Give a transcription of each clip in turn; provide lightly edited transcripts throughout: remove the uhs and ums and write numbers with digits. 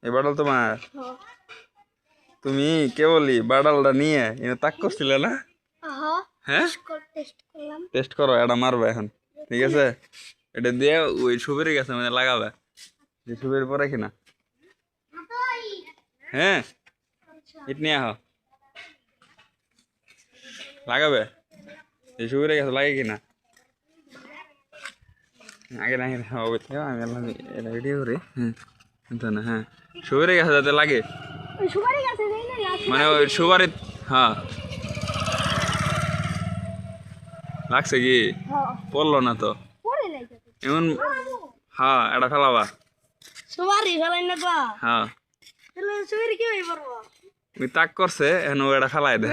এই বাডাল তোমার? তুমি কেবলই বাডালটা নিয়ে এনে তাক করছিলে না? হ্যাঁ, টেস্ট করো, এটা মারবে এখন, ঠিক আছে? এটা দিয়ে ওই সুবেরি গাছে মানে লাগাবে, যে সুবেরি পরে কিনা। হ্যাঁ, ইট নিয়ে আহ, লাগাবে এই সুবেরি গাছে, লাগে কিনা আগে না আমি এটা ভিডিও করি। হ্যাঁ, হ্যাঁ, সুবেরি গাছে যাতে লাগে, মানে ওই সুপারি। হ্যাঁ, লাগছে কি? পড়লো না তো এমন। হ্যাঁ, এটা ফেলাবা। হ্যাঁ, ওই তাক করছে এখন, ও এটা ফেলাই দেয়।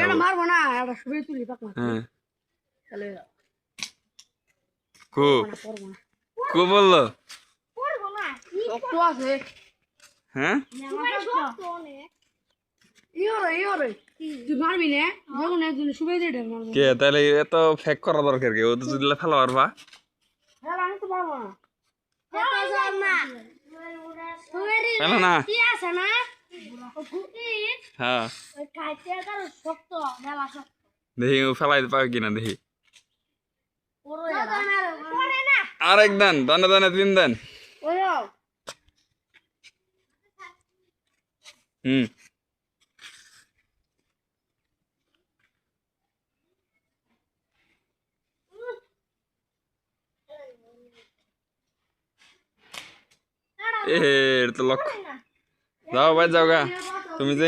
হ্যাঁ, কু কু বললো? হ্যাঁ, কে তাহলে এত ফেক করা দরকার কি? ও তো যদি ফেলা পারবা। ফেলো না। হ্যাঁ, দেখি ও ফেলাই পাবে কিনা দেখি। আরেক দেন, দানে দানে 3 দেন। হুম, এর তো লক্ষ্য। যাও ভাই, যাও গা। তুমি যে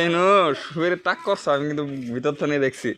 সুবেরি তাক করছো, আমি কিন্তু ভিতর তো নিয়ে দেখছি।